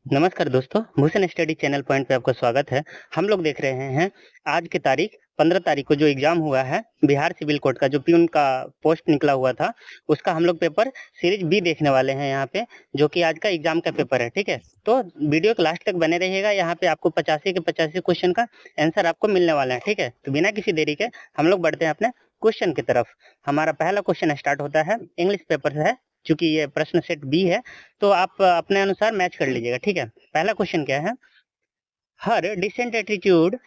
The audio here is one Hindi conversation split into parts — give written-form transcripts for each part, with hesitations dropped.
नमस्कार दोस्तों, भूषण स्टडी चैनल पॉइंट पे आपका स्वागत है। हम लोग देख रहे हैं आज की तारीख 15 तारीख को जो एग्जाम हुआ है बिहार सिविल कोर्ट का, जो प्यून का पोस्ट निकला हुआ था, उसका हम लोग पेपर सीरीज बी देखने वाले हैं यहाँ पे, जो कि आज का एग्जाम का पेपर है। ठीक है, तो वीडियो के लास्ट तक बने रहिएगा। यहाँ पे आपको 85 के 85 क्वेश्चन का आंसर आपको मिलने वाला है। ठीक है, तो बिना किसी देरी के हम लोग बढ़ते हैं अपने क्वेश्चन की तरफ। हमारा पहला क्वेश्चन स्टार्ट होता है, इंग्लिश पेपर से है, चूंकि ये प्रश्न सेट बी है तो आप अपने अनुसार मैच कर लीजिएगा। ठीक है, पहला क्वेश्चन क्या है, हर डिसेंट एटीट्यूड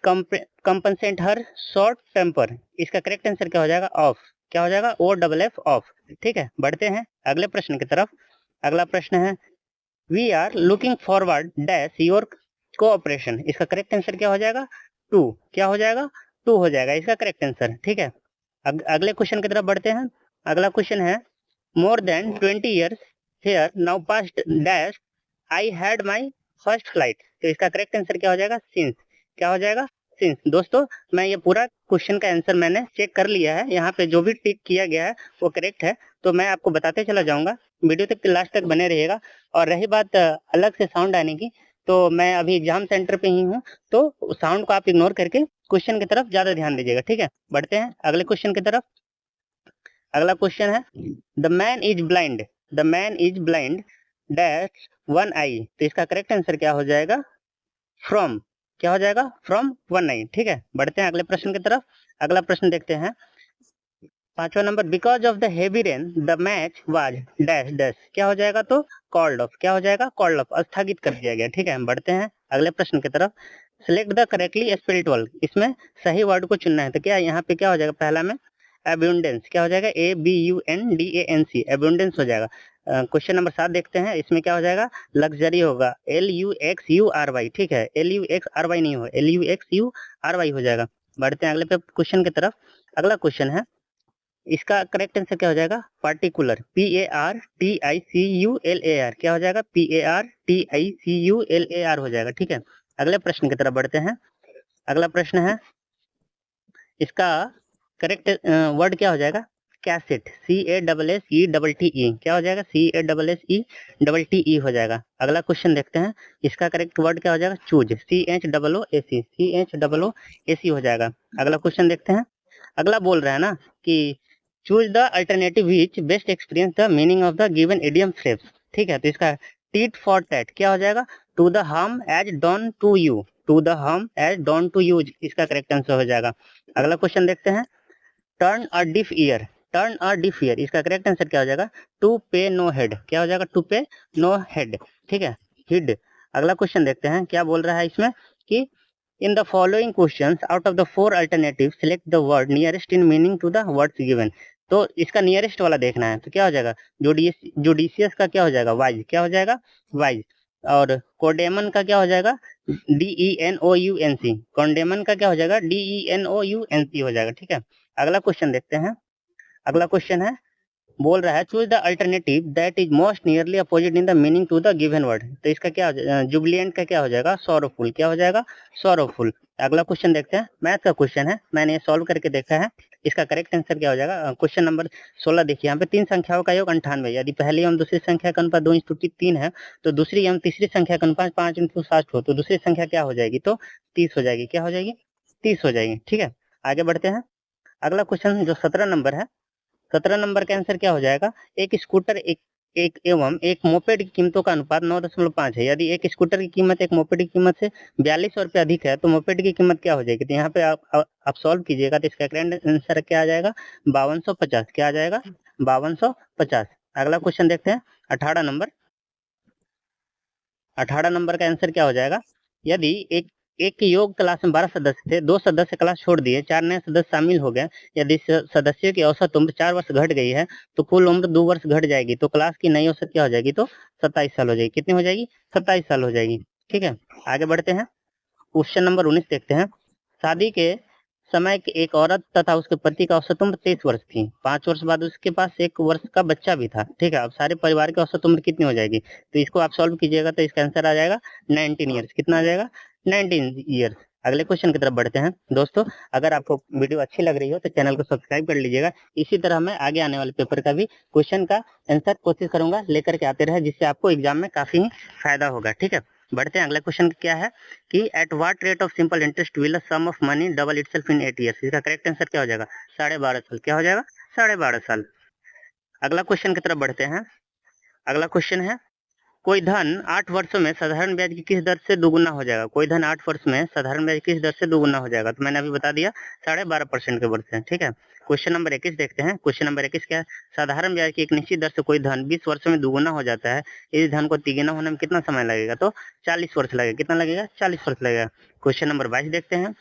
कंपनसेट हर शॉर्ट टेम्पर। इसका करेक्ट आंसर क्या हो जाएगा, ऑफ। क्या हो जाएगा, ओ डबल एफ, ऑफ। ठीक है, बढ़ते हैं अगले प्रश्न की तरफ। अगला प्रश्न है, we are looking forward dash your cooperation. इसका करेक्ट आंसर क्या हो जाएगा, टू। क्या हो जाएगा, टू हो जाएगा इसका करेक्ट आंसर। ठीक है, अगले क्वेश्चन की तरफ बढ़ते हैं। अगला क्वेश्चन है, more than 20 years here now past dash I had my first flight। तो इसका करेक्ट आंसर क्या हो जाएगा, since। क्या हो जाएगा, since। दोस्तों, मैं ये पूरा क्वेश्चन का आंसर मैंने चेक कर लिया है, यहाँ पे जो भी टिक किया गया है वो करेक्ट है, तो मैं आपको बताते चला जाऊंगा। वीडियो तक लास्ट तक बने रहिएगा। और रही बात अलग से साउंड आने की, तो मैं अभी एग्जाम सेंटर पे ही हूँ, तो साउंड को आप इग्नोर करके क्वेश्चन की तरफ ज्यादा ध्यान दीजिएगा। ठीक है, बढ़ते हैं अगले क्वेश्चन की तरफ। अगला क्वेश्चन है, the man is blind, the man is blind dash one I. तो इसका करेक्ट आंसर क्या हो जाएगा, फ्रॉम। क्या हो जाएगा, फ्रॉम वन आई। ठीक है, बढ़ते हैं अगले प्रश्न की तरफ। अगला प्रश्न देखते हैं, पांचवा number, because of the heavy rain the match was dash dash. क्या हो जाएगा, तो कॉल्ड ऑफ। क्या हो जाएगा, कॉल्ड ऑफ, स्थगित कर दिया गया। ठीक है, बढ़ते हैं अगले प्रश्न की तरफ। Select the correctly spelled word. इसमें सही वर्ड को चुनना है, तो क्या यहाँ पे क्या हो जाएगा, पहला में एब्यूंडेंस। क्या हो जाएगा, ABUNDANC, एब्यूंडेंस हो जाएगा। क्वेश्चन नंबर 7 देखते हैं, इसमें क्या हो जाएगा, लग्जरी होगा, LUXURY। ठीक है, LUXRY नहीं हो, LUXURY हो जाएगा। बढ़ते हैं अगले पे क्वेश्चन की तरफ। अगला क्वेश्चन है, इसका करेक्ट आंसर क्या हो जाएगा, पार्टिकुलर, PARTICULAR। क्या हो जाएगा, PARTICULAR हो जाएगा। ठीक है, अगले प्रश्न की तरफ बढ़ते हैं। अगला प्रश्न है, इसका करेक्ट वर्ड क्या हो जाएगा, कैसेट, CASSETTE। क्या हो जाएगा, CASSETTE हो जाएगा। अगला क्वेश्चन देखते हैं, इसका करेक्ट वर्ड क्या हो जाएगा, चूज, CHOOAC हो जाएगा। अगला क्वेश्चन देखते हैं। अगला बोल रहा है ना कि choose the alternative which best experience the meaning of the given idiom phrase. ठीक है, तो इसका टीट फॉर टैट क्या हो जाएगा, to the harm as done to you, to the harm as done to use, इसका करेक्ट आंसर हो जाएगा। अगला क्वेश्चन देखते हैं, turn a deaf ear, turn a deaf ear, इसका करेक्ट आंसर क्या हो जाएगा, टू पे नो हेड। क्या हो जाएगा, टू पे नो हेड। ठीक है, हिड। अगला क्वेश्चन देखते हैं, क्या बोल रहा है इसमें कि in the following questions out of the four alternative select the word nearest in meaning to the words given. तो इसका नियरेस्ट वाला देखना है, तो क्या हो जाएगा, जुडिशियस का क्या हो जाएगा, वाइज। क्या हो जाएगा, वाइज। और कोडेमन का क्या हो जाएगा, DENOUNC, कॉन्डेमन का क्या हो जाएगा, DENOUNC हो जाएगा। ठीक है, अगला क्वेश्चन देखते हैं। अगला क्वेश्चन है, बोल रहा है choose the alternative that is most nearly opposite in the meaning to the given word. तो इसका क्या, जुबिलियंट का क्या हो जाएगा, सॉरोफुल। क्या हो जाएगा, सॉरोफुल। अगला क्वेश्चन देखते हैं, मैथ का क्वेश्चन है, मैंने सॉल्व करके देखा है। इसका करेक्ट आंसर क्या हो जाएगा, क्वेश्चन नंबर 16 देखिए, यहाँ पे तीन संख्याओं का योग 98। यदि पहली एवं दूसरी संख्या का अनुपात 2:3 है, तो दूसरी एवं तीसरी संख्या का अनुपात 5:7 हो, तो दूसरी संख्या क्या हो जाएगी, तो 30 हो जाएगी। क्या हो जाएगी, 30 हो जाएगी। ठीक है, आगे बढ़ते हैं। अगला क्वेश्चन जो 17 नंबर है, 17 नंबर का आंसर क्या हो जाएगा, एक स्कूटर एक एक एवं एक मोपेड की कीमतों का अनुपात 9.5 है। यदि एक स्कूटर की कीमत एक मोपेड की कीमत से 4200 रुपये अधिक है, तो मोपेड की कीमत क्या हो जाएगी, तो यहाँ पे आप सॉल्व कीजिएगा, तो इसका करेक्ट आंसर क्या आ जाएगा, 5250। क्या आ जाएगा, 5250। अगला क्वेश्चन देखते हैं, 18 नंबर। 18 नंबर का आंसर क्या हो जाएगा, यदि एक एक योग क्लास में 12 सदस्य थे, 2 सदस्य क्लास छोड़ दिए, 4 नए सदस्य शामिल हो गए, यदि सदस्यों की औसत उम्र 4 वर्ष घट गई है, तो कुल उम्र 2 वर्ष घट जाएगी, तो क्लास की नई औसत क्या हो जाएगी, तो 27 साल हो जाएगी। कितनी हो जाएगी, 27 साल हो जाएगी। ठीक है, आगे बढ़ते हैं। क्वेश्चन नंबर 19 देखते हैं, शादी के समय की एक औरत तथा उसके पति का औसत उम्र 23 वर्ष थी। 5 वर्ष बाद उसके पास 1 वर्ष का बच्चा भी था। ठीक है, अब सारे परिवार की औसत उम्र कितनी हो जाएगी, तो इसको आप सॉल्व कीजिएगा, तो इसका आंसर आ जाएगा 19 ईयर्स। कितना आ जाएगा, 19 ईयर्स। अगले क्वेश्चन की तरफ बढ़ते हैं। दोस्तों, अगर आपको वीडियो अच्छी लग रही हो तो चैनल को सब्सक्राइब कर लीजिएगा। इसी तरह मैं आगे आने वाले पेपर का भी क्वेश्चन का आंसर कोशिश करूंगा लेकर के आते रहे, जिससे आपको एग्जाम में काफी फायदा होगा। ठीक है, बढ़ते हैं। अगला क्वेश्चन क्या है कि at what rate of simple interest will a sum of money double itself in 8 years. इसका करेक्ट आंसर क्या हो जाएगा? 12.5 साल। क्या हो जाएगा? 12.5 साल। अगला क्वेश्चन की तरफ बढ़ते हैं। अगला क्वेश्चन है कोई धन 8 वर्षों में साधारण ब्याज की किस दर से दोगुना हो जाएगा? कोई धन 8 वर्ष में साधारण ब्याज किस दर से दोगुना हो जाएगा? तो मैंने अभी बता दिया 12.5% के वर्ष से। ठीक है, क्वेश्चन नंबर 21 देखते हैं। क्वेश्चन नंबर 21 क्या है? साधारण ब्याज की एक निश्चित दर से कोई धन 20 वर्षों में दोगुना हो जाता है। इस धन को तिगुना होने में कितना समय लगेगा? तो 40 वर्ष लगेगा। कितना लगेगा? 40 वर्ष लगेगा। क्वेश्चन नंबर 22 देखते हैं।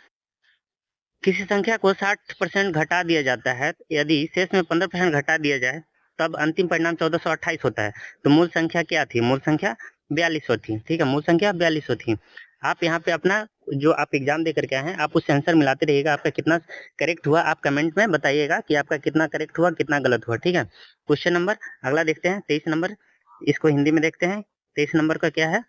किसी संख्या को 60% घटा दिया जाता है, यदि शेष में 15% घटा दिया जाए तब अंतिम परिणाम 1428 होता है। तो मूल संख्या क्या थी? मूल संख्या 4200 थी। ठीक है, मूल संख्या 4200 थी। आप यहाँ पे अपना जो आप एग्जाम दे करके आए हैं, आप उससे आंसर मिलाते रहिएगा। आपका कितना करेक्ट हुआ आप कमेंट में बताइएगा कि आपका कितना करेक्ट हुआ, कितना गलत हुआ। ठीक है, क्वेश्चन नंबर अगला देखते हैं 23 नंबर। इसको हिंदी में देखते हैं। 23 नंबर का क्या है?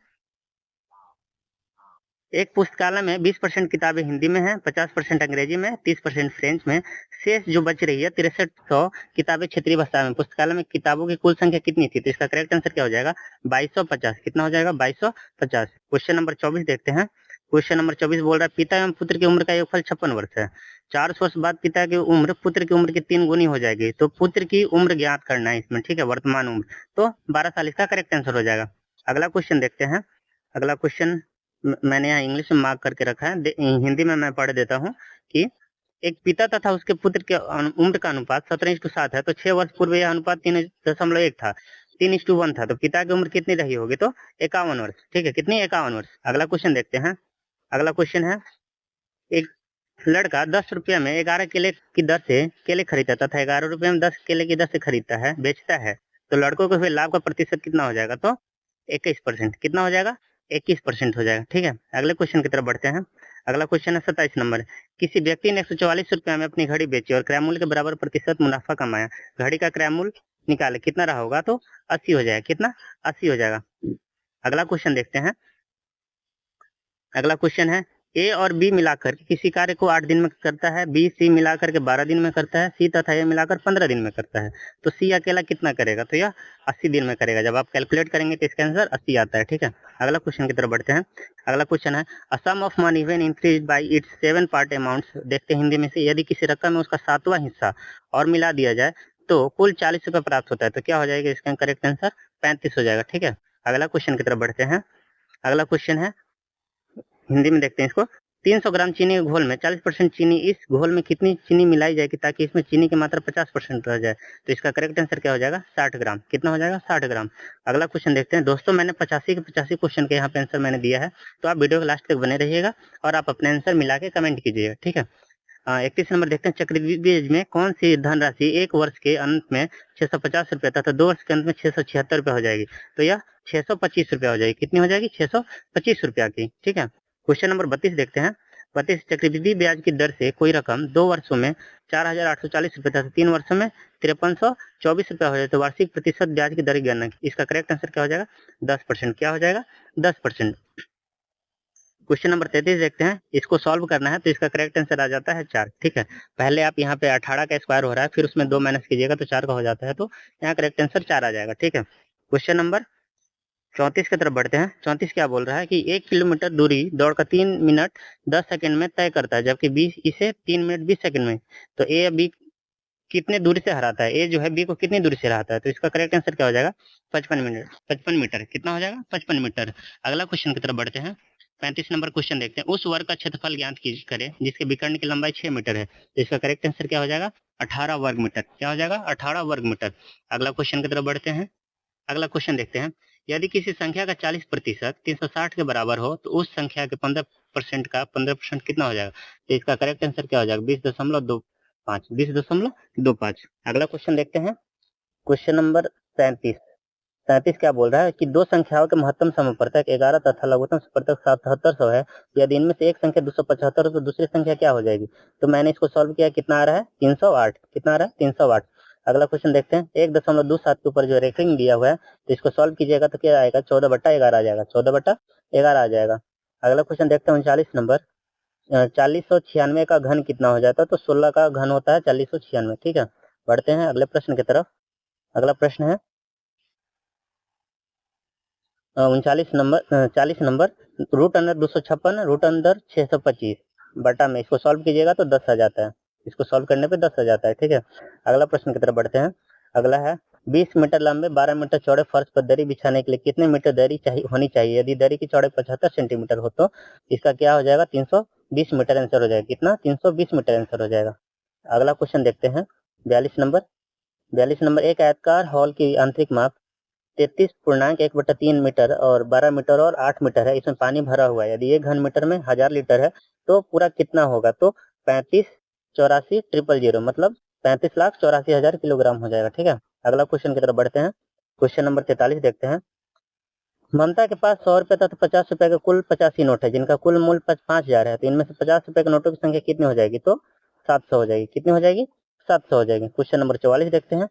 एक पुस्तकालय में 20% किताबें हिंदी में हैं, 50% अंग्रेजी में, 30% फ्रेंच में। शेष जो बच रही है 6300 किताबें क्षेत्रीय भाषा में। पुस्तकालय में किताबों की कुल संख्या कितनी थी? तो इसका करेक्ट आंसर क्या हो जाएगा? 2250। कितना हो जाएगा? 2250। क्वेश्चन नंबर 24 देखते हैं। क्वेश्चन नंबर 24 बोल रहा है पिता एवं पुत्र की उम्र का योगफल 56 वर्ष है। 400 वर्ष बाद पिता की उम्र पुत्र की उम्र की 3 गुनी हो जाएगी। तो पुत्र की उम्र ज्ञात करना है इसमें। ठीक है, वर्तमान उम्र। तो 12 साल इसका करेक्ट आंसर हो जाएगा। अगला क्वेश्चन देखते हैं। अगला क्वेश्चन मैंने यहाँ इंग्लिश में मार्क करके रखा है, हिंदी में मैं पढ़ देता हूँ कि एक पिता तथा उसके पुत्र के उम्र का अनुपात 17:7 है। तो 6 वर्ष पूर्व यह अनुपात 3.1 था, 3:1 था। तो पिता की उम्र कितनी रही होगी? तो 51 वर्ष। ठीक है, कितनी? 51 वर्ष। अगला क्वेश्चन देखते हैं। अगला क्वेश्चन है एक लड़का 10 रुपये में 11 केले की दर से केले खरीदता तथा 11 रुपये में 10 केले की दर से खरीदता है, बेचता है। तो लड़कों को फिर लाभ का प्रतिशत कितना हो जाएगा? तो 21%। कितना हो जाएगा? 21% हो जाएगा। ठीक है, अगले क्वेश्चन की तरफ बढ़ते हैं। अगला क्वेश्चन है 27 नंबर। किसी व्यक्ति ने 144 रुपये में अपनी घड़ी बेची और क्रय मूल्य के बराबर प्रतिशत मुनाफा कमाया। घड़ी का क्रय मूल्य निकाले, कितना रहा होगा? तो 80 हो जाएगा। कितना? 80 हो जाएगा। अगला क्वेश्चन देखते हैं। अगला क्वेश्चन है ए और बी मिलाकर किसी कार्य को 8 दिन में करता है, बी सी मिलाकर के 12 दिन में करता है, सी तथा ए मिलाकर 15 दिन में करता है। तो सी अकेला कितना करेगा? तो यह 80 दिन में करेगा। जब आप कैलकुलेट करेंगे तो इसका आंसर 80 आता है। ठीक है, अगला क्वेश्चन की तरफ बढ़ते हैं। अगला क्वेश्चन है a sum of money when increase by its 7 part amounts. देखते हैं हिंदी में से। यदि किसी रकम में उसका 7वां हिस्सा और मिला दिया जाए तो कुल 40 रुपये प्राप्त होता है। तो क्या हो जाएगा? इसका करेक्ट आंसर 35 हो जाएगा। ठीक है, अगला क्वेश्चन की तरफ बढ़ते हैं। अगला क्वेश्चन है हिंदी में देखते हैं इसको। 300 ग्राम चीनी के घोल में 40% चीनी, इस घोल में कितनी चीनी मिलाई जाएगी ताकि इसमें चीनी की मात्रा 50% रह जाए? तो इसका करेक्ट आंसर क्या हो जाएगा? 60 ग्राम। कितना हो जाएगा? 60 ग्राम। अगला क्वेश्चन देखते हैं। दोस्तों, मैंने 85 के 85 क्वेश्चन के यहाँ पे आंसर मैंने दिया है, तो आप वीडियो के लास्ट तक बने रहिएगा और आप अपने आंसर मिला के कमेंट कीजिएगा। ठीक है, 31 नंबर देखते हैं। चक्रवृद्धि ब्याज में कौन सी धनराशि एक वर्ष के अंत में 650 रुपये तथा 2 वर्ष के अंत में 676 रुपये हो जाएगी? तो यह 625 रुपया हो जाएगी। कितनी हो जाएगी? 625 रुपया की। ठीक है, क्वेश्चन नंबर 32 देखते हैं। 32 चक्रवृद्धि ब्याज की दर से कोई रकम 2 वर्षों में 4840 रुपये तथा 3 वर्षों में 5324 रुपया हो जाए तो वार्षिक प्रतिशत ब्याज की दर की गणना। इसका करेक्ट आंसर क्या हो जाएगा? 10%। क्या हो जाएगा? 10%। क्वेश्चन नंबर 33 देखते हैं। इसको सॉल्व करना है तो इसका करेक्ट आंसर आ जाता है 4। ठीक है, पहले आप यहाँ पे 18 का स्क्वायर हो रहा है, फिर उसमें 2 माइनस कीजिएगा तो 4 का हो जाता है। तो यहाँ करेक्ट आंसर 4 आ जाएगा। ठीक है, क्वेश्चन नंबर 34 की तरफ बढ़ते हैं। 34 क्या बोल रहा है कि 1 किलोमीटर दूरी दौड़ का 3 मिनट 10 सेकंड में तय करता है, जबकि बी इसे 3 मिनट 20 सेकंड में। तो ए या बी कितने दूरी से हराता है? ए जो है बी को कितनी दूरी से हराता है? तो इसका करेक्ट आंसर क्या हो जाएगा? 55 मीटर। कितना हो जाएगा? 55 मीटर। अगला क्वेश्चन की तरफ बढ़ते हैं। 35 नंबर क्वेश्चन देखते हैं। उस वर्ग का क्षेत्रफल ज्ञात करें जिसके विकर्ण की लंबाई 6 मीटर है। तो इसका करेक्ट आंसर क्या हो जाएगा? 18 वर्ग मीटर। क्या हो जाएगा? 18 वर्ग मीटर। अगला क्वेश्चन की तरफ बढ़ते हैं। अगला क्वेश्चन देखते हैं। यदि किसी संख्या का 40% 360 के बराबर हो तो उस संख्या के 15% का 15% कितना हो जाएगा? तो इसका करेक्ट आंसर क्या हो जाएगा? 20.25। 20.25। अगला क्वेश्चन देखते हैं। Question number 37। 37 क्या बोल रहा है कि दो संख्याओं के महत्तम समपर्तक 11 तथा लघुत्तम समपर्तक 7700 है। यदि इनमें से एक संख्या 275 हो तो दूसरी संख्या क्या हो जाएगी? तो मैंने इसको सॉल्व किया। कितना आ रहा है? 308। कितना आ रहा है? 308। अगला क्वेश्चन देखते हैं। 1.27 के ऊपर जो रेखिंग दिया हुआ है तो इसको सॉल्व कीजिएगा तो क्या आएगा? 14/11 आ जाएगा। 14/11 आ जाएगा। अगला क्वेश्चन देखते हैं 39 नंबर। 4096 का घन कितना हो जाता है? तो 16 का घन होता है 4096। ठीक है, बढ़ते हैं अगले प्रश्न की तरफ। अगला प्रश्न है 40 number, root under 256 root under 625 बटा में इसको सॉल्व कीजिएगा तो 10 आ जाता है। इसको सॉल्व करने पे 10 आ जाता है। ठीक है, अगला प्रश्न की तरफ बढ़ते हैं। अगला है 20 मीटर लंबे 12 मीटर चौड़े फर्श पर दरी बिछाने के लिए कितने मीटर दरी होनी चाहिए? यदि दरी की चौड़ाई 75 सेंटीमीटर हो तो इसका क्या हो जाएगा? 320 मीटर आंसर हो जाएगा। कितना? 320 मीटर आंसर हो जाएगा। अगला क्वेश्चन देखते हैं 42 नंबर, एक आयताकार हॉल की आंतरिक माप 33.1/3 मीटर और 12 मीटर और 8 मीटर है। इसमें पानी भरा हुआ है। यदि 1 घन मीटर में 1000 लीटर है तो पूरा कितना होगा? तो 3584,000 मतलब 35,84,000 किलोग्राम हो जाएगा। ठीक है, अगला क्वेश्चन की तरफ बढ़ते हैं। क्वेश्चन नंबर 43 देखते हैं। ममता के पास 100 रुपए तथा 50 रुपए के कुल 85 नोट है जिनका कुल मूल्य 5,000 है। तो इनमें से 50 रुपए के नोटों की संख्या कितनी हो जाएगी? तो 700 हो जाएगी। कितनी हो जाएगी? 700 हो जाएगी। क्वेश्चन नंबर 44 देखते हैं।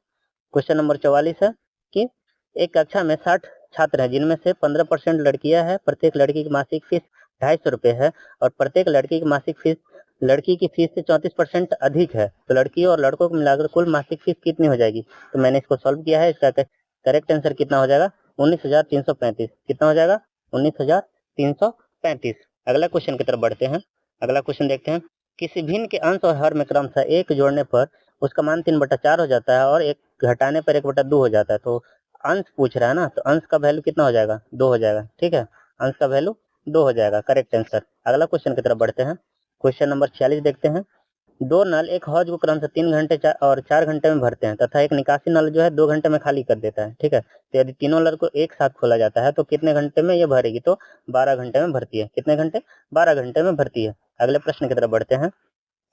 क्वेश्चन नंबर 44 है कि एक कक्षा में 60 छात्र हैं जिनमें से 15% लड़कियां हैं। प्रत्येक लड़की की मासिक फीस 250 रुपए है और प्रत्येक लड़की की मासिक फीस लड़की की फीस से 34% अधिक है। तो लड़कियों और लड़कों को मिलाकर कुल मासिक फीस कितनी हो जाएगी? तो मैंने इसको सॉल्व किया है। इसका करेक्ट आंसर कितना हो जाएगा? 19,335। कितना हो जाएगा? 19,335। अगला क्वेश्चन की तरफ बढ़ते हैं। अगला क्वेश्चन देखते हैं। किसी भिन्न के अंश और हर में क्रमशः 1 जोड़ने पर उसका मान 3/4 हो जाता है और 1 घटाने पर 1/2 हो जाता है। तो अंश पूछ रहा है ना, तो अंश का वैल्यू कितना हो जाएगा? 2 हो जाएगा। ठीक है, अंश का वैल्यू 2 हो जाएगा, करेक्ट आंसर। अगला क्वेश्चन की तरफ बढ़ते हैं। क्वेश्चन नंबर 46 देखते हैं। 2 नल एक हौज को क्रमशः 3 घंटे और 4 घंटे में भरते हैं तथा एक निकासी नल जो है 2 घंटे में खाली कर देता है। ठीक है, तो यदि तीनों नल को एक साथ खोला जाता है तो कितने घंटे में ये भरेगी? तो 12 घंटे में भरती है। कितने घंटे? 12 घंटे में भरती है। अगले प्रश्न की तरफ बढ़ते हैं।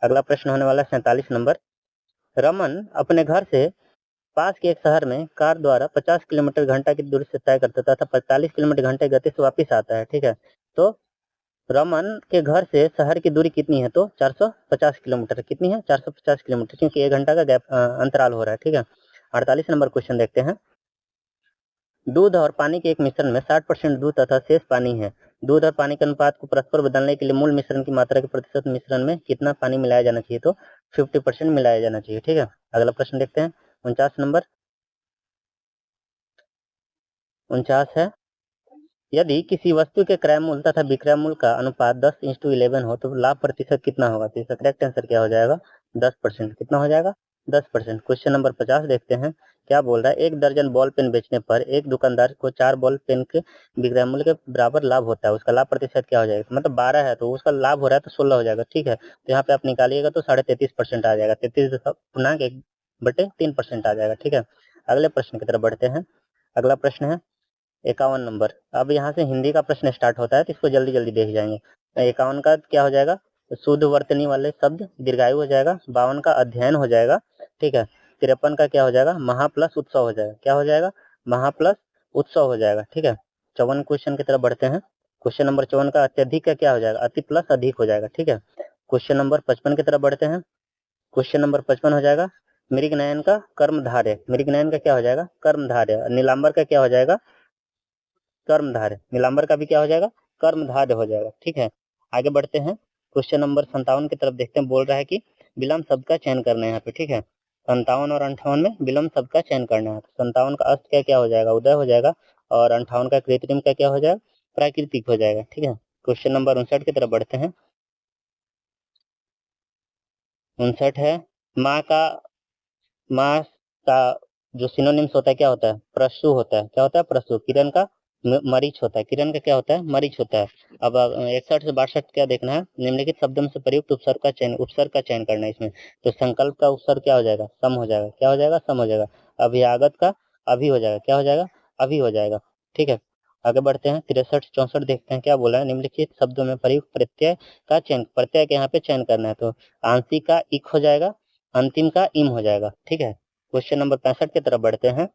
अगला प्रश्न होने वाला है 47 नंबर। रमन अपने घर से पास के एक शहर में कार द्वारा 50 किलोमीटर घंटा की दूरी से तय करता था 45 किलोमीटर घंटे गति से वापस आता है। ठीक है, तो रमन के घर से शहर की दूरी कितनी है? तो 450 किलोमीटर। कितनी है? 450 किलोमीटर, क्योंकि 1 घंटा का गैप अंतराल हो रहा है। ठीक है, 48 नंबर क्वेश्चन देखते हैं। दूध और पानी के एक मिश्रण में 60% दूध तथा शेष पानी है। दूध और पानी के अनुपात को परस्पर बदलने के लिए मूल मिश्रण की मात्रा के प्रतिशत मिश्रण में कितना पानी मिलाया जाना चाहिए? तो 50% मिलाया जाना चाहिए। ठीक है, अगला प्रश्न देखते हैं 49 नंबर। 49 है, यदि किसी वस्तु के क्रय मूल्य तथा विक्रय मूल्य का अनुपात 10:11 हो तो लाभ प्रतिशत कितना होगा? तो इसका करेक्ट आंसर क्या हो जाएगा? 10%। कितना हो जाएगा? 10%। क्वेश्चन नंबर 50 देखते हैं। क्या बोल रहा है? 1 दर्जन बॉल पेन बेचने पर एक दुकानदार को 4 बॉल पेन के विक्रय मूल्य के बराबर लाभ होता है। उसका लाभ प्रतिशत क्या हो जाएगा? मतलब 12 है तो उसका लाभ हो रहा है तो 16 हो जाएगा। ठीक है, तो यहाँ पे आप निकालिएगा तो 33.5% आ जाएगा। 33.1/3% आ जाएगा। ठीक है, अगले प्रश्न की तरफ बढ़ते हैं। अगला प्रश्न है 51 नंबर। अब यहाँ से हिंदी का प्रश्न स्टार्ट होता है तो इसको जल्दी जल्दी देख जाएंगे। 51 का क्या हो जाएगा? शुद्ध वर्तनी वाले शब्द दीर्घायु हो जाएगा। 52 का अध्ययन हो जाएगा। ठीक है, 53 का क्या हो जाएगा? महा प्लस उत्सव हो जाएगा। क्या हो जाएगा? महा प्लस उत्सव हो जाएगा। ठीक है, 54 क्वेश्चन की तरफ बढ़ते हैं। क्वेश्चन नंबर 54 का अत्यधिक का क्या हो जाएगा? अति प्लस अधिक हो जाएगा। ठीक है, क्वेश्चन नंबर 55 की तरफ बढ़ते हैं। क्वेश्चन नंबर 55 हो जाएगा मृगनयन का कर्मधारय। मृगनयन का क्या हो जाएगा? कर्मधारय। नीलांबर का क्या हो जाएगा? कर्मधारय। नीलांबर का भी क्या हो जाएगा? कर्मधारय हो जाएगा। ठीक है, आगे बढ़ते हैं। क्वेश्चन नंबर 57 की तरफ देखते हैं। बोल रहा है कि विलम्ब शब्द का चयन करना है यहाँ पे। ठीक है, 57 और 58 में विलम्ब शब्द का चयन करना है। 57 का अर्थ क्या क्या हो जाएगा? उदय हो जाएगा। और 58 का कृत्रिम का क्या हो जाएगा? प्राकृतिक हो जाएगा। ठीक है, क्वेश्चन नंबर 59 की तरफ बढ़ते हैं। 59 है माँ का जो सिनोनिम्स होता है क्या होता है? प्रसु होता है। क्या होता है? प्रसु। किरण का मरीच होता है। किरण का क्या होता है? मरीच होता है। अब 61 से 62 क्या देखना है? निम्नलिखित शब्दों से प्रयुक्त उपसर्ग का चयन करना है इसमें। तो संकल्प का उपसर्ग क्या हो जाएगा? सम हो जाएगा। क्या हो जाएगा? सम हो जाएगा। अभ्यागत का अभी हो जाएगा। क्या हो जाएगा? अभी हो जाएगा। ठीक है, आगे बढ़ते हैं। 63 64 देखते हैं क्या बोला है। निम्नलिखित शब्दों में प्रयुक्त प्रत्यय का चयन, प्रत्यय के यहाँ पे चयन करना है। तो आंशिक का इक हो जाएगा, अंतिम का इम हो जाएगा। ठीक है, क्वेश्चन नंबर 65 की तरफ बढ़ते हैं।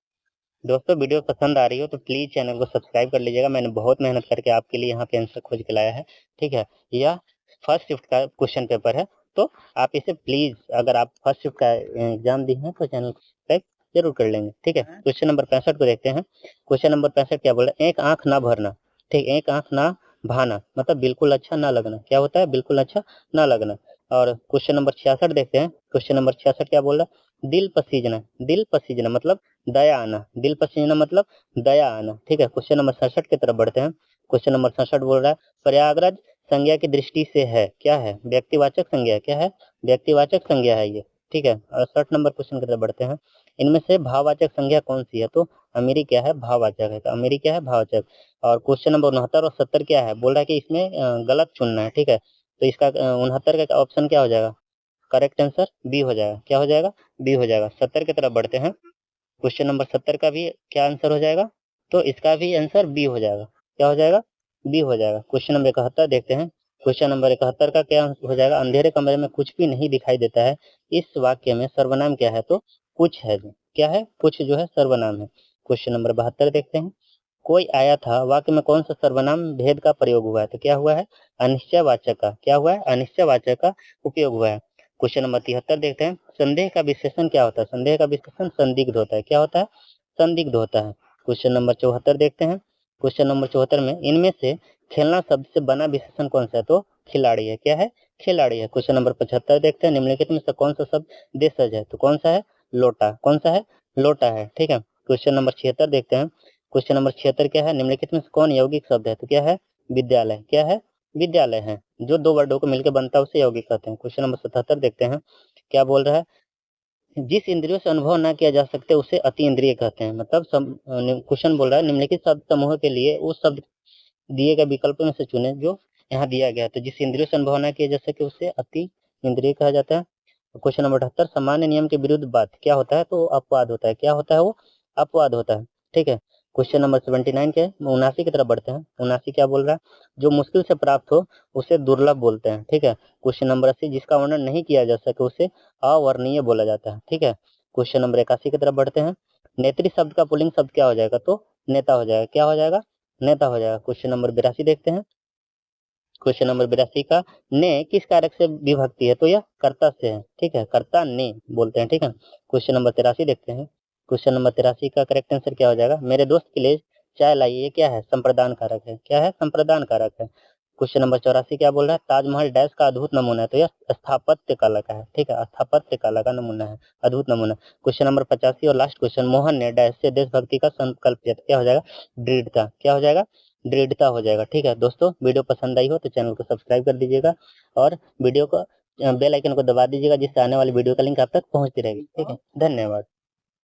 दोस्तों वीडियो पसंद आ रही हो तो प्लीज चैनल को सब्सक्राइब कर लीजिएगा। मैंने बहुत मेहनत करके आपके लिए यहाँ पे आंसर खोज के लाया है। ठीक है, यह फर्स्ट शिफ्ट का क्वेश्चन पेपर है तो आप इसे प्लीज, अगर आप फर्स्ट शिफ्ट का एग्जाम दी हैं तो चैनल को सब्सक्राइब जरूर कर लेंगे। ठीक है, क्वेश्चन नंबर 65 को देखते हैं। क्वेश्चन नंबर 65 क्या बोल रहा है? एक आंख ना भरना। ठीक, एक आंख ना भाना मतलब बिल्कुल अच्छा ना लगना, क्या होता है? बिल्कुल अच्छा ना लगना। और क्वेश्चन नंबर 66 देखते हैं। क्वेश्चन नंबर 66 क्या बोल रहा है? दिल पसीजना, दिल पसीजना मतलब दया आना, दिल पसीजना मतलब दया आना, ठीक है। क्वेश्चन नंबर 67 की तरफ बढ़ते हैं। क्वेश्चन नंबर 67 बोल रहा है प्रयागराज संज्ञा की दृष्टि से है, क्या है? व्यक्तिवाचक संज्ञा, क्या है? व्यक्तिवाचक संज्ञा है ये, ठीक है। 68 नंबर क्वेश्चन की तरफ बढ़ते हैं। इनमें से भाववाचक संज्ञा कौन सी है? तो अमीरी क्या है? भाववाचक है, तो अमीरी क्या है? भाववाचक। और क्वेश्चन नंबर 69 और 70 क्या है? बोल रहा है कि इसमें गलत चुनना है, ठीक है। तो इसका 69 का ऑप्शन क्या हो जाएगा? करेक्ट आंसर बी हो जाएगा, क्या हो जाएगा? बी हो जाएगा। 70 की तरफ बढ़ते हैं। क्वेश्चन नंबर 70 का भी क्या आंसर हो जाएगा? तो इसका भी आंसर बी हो जाएगा, क्या हो जाएगा? बी हो जाएगा। क्वेश्चन नंबर 71 देखते हैं। क्वेश्चन नंबर 71 का क्या हो जाएगा? अंधेरे कमरे में कुछ भी नहीं दिखाई देता है, इस वाक्य में सर्वनाम क्या है? तो कुछ है, क्या है? कुछ जो है सर्वनाम है। क्वेश्चन नंबर 72 देखते हैं। कोई आया था वाक्य में कौन सा सर्वनाम भेद का प्रयोग हुआ है? तो क्या हुआ है? अनिश्चयवाचक का, क्या हुआ है? अनिश्चयवाचक का उपयोग हुआ है। क्वेश्चन नंबर 73 देखते हैं। संदेह का विशेषण क्या होता है? संदेह का विशेषण संदिग्ध होता है, क्या होता है? संदिग्ध होता है। क्वेश्चन नंबर 74 देखते हैं। क्वेश्चन नंबर 74 में इनमें से खेलना शब्द से बना विशेषण कौन सा है? तो खिलाड़ी है, क्या है? खिलाड़ी है। क्वेश्चन नंबर 75 देखते हैं। निम्नलिखित में से कौन सा शब्द देशज है? तो कौन सा है? लोटा, कौन सा है? लोटा है, ठीक है। क्वेश्चन नंबर 76 देखते हैं। क्वेश्चन नंबर 76 क्या है? निम्नलिखित में से कौन यौगिक शब्द है? तो क्या है? विद्यालय, क्या है? विद्यालय है। जो दो वर्डों को मिलकर बनता है उसे यौगिक कहते हैं। क्वेश्चन नंबर 77 देखते हैं। क्या बोल रहा है? जिस इंद्रियों से अनुभव ना किया जा सकते उसे अति इंद्रिय कहते हैं। मतलब क्वेश्चन बोल रहा है निम्नलिखित शब्द समूह के लिए उस शब्द दिए गए विकल्प में से चुने जो यहाँ दिया गया है। तो जिस इंद्रियों से अनुभव ना किया जा सके उसे अति इंद्रिय कहा जाता है। क्वेश्चन नंबर 78 सामान्य नियम के विरुद्ध बात क्या होता है? तो अपवाद होता है, क्या होता है? वो अपवाद होता है, ठीक है। क्वेश्चन नंबर 79 के 79 की तरफ बढ़ते हैं। 79 क्या बोल रहा है? जो मुश्किल से प्राप्त हो उसे दुर्लभ बोलते हैं, ठीक है। क्वेश्चन नंबर 80 जिसका वर्णन नहीं किया जा सके उसे अवर्णनीय बोला जाता है, ठीक है। क्वेश्चन नंबर 81 की तरफ बढ़ते हैं। नेत्री शब्द का पुल्लिंग शब्द क्या हो जाएगा? तो नेता हो जाएगा, क्या हो जाएगा? नेता हो जाएगा। क्वेश्चन नंबर 82 देखते हैं। क्वेश्चन नंबर 82 का ने किस कारक से विभक्ति है? तो यह कर्ता से है, ठीक है। कर्ता ने बोलते हैं, ठीक है। क्वेश्चन नंबर 83 देखते हैं। क्वेश्चन नंबर 83 का करेक्ट आंसर क्या हो जाएगा? मेरे दोस्त के लिए चाय लाइए, ये क्या है? संप्रदान कारक है, क्या है? संप्रदान कारक है। क्वेश्चन नंबर 84 क्या बोल रहा है? ताजमहल डैश का अद्भुत नमूना है, तो यह स्थापत्य कला का है, ठीक है। स्थापत्य कला का नमूना है, अद्भुत नमूना। क्वेश्चन नंबर 85 और लास्ट क्वेश्चन, मोहन ने डैश से देशभक्ति का संकल्प किया, क्या हो जाएगा? दृढ़ता, क्या हो जाएगा? दृढ़ता हो जाएगा, ठीक है। दोस्तों वीडियो पसंद आई हो तो चैनल को सब्सक्राइब कर दीजिएगा और वीडियो को बेल आइकन को दबा दीजिएगा जिससे आने वाली वीडियो का लिंक आप तक पहुंचती रहेगी, ठीक है। धन्यवाद।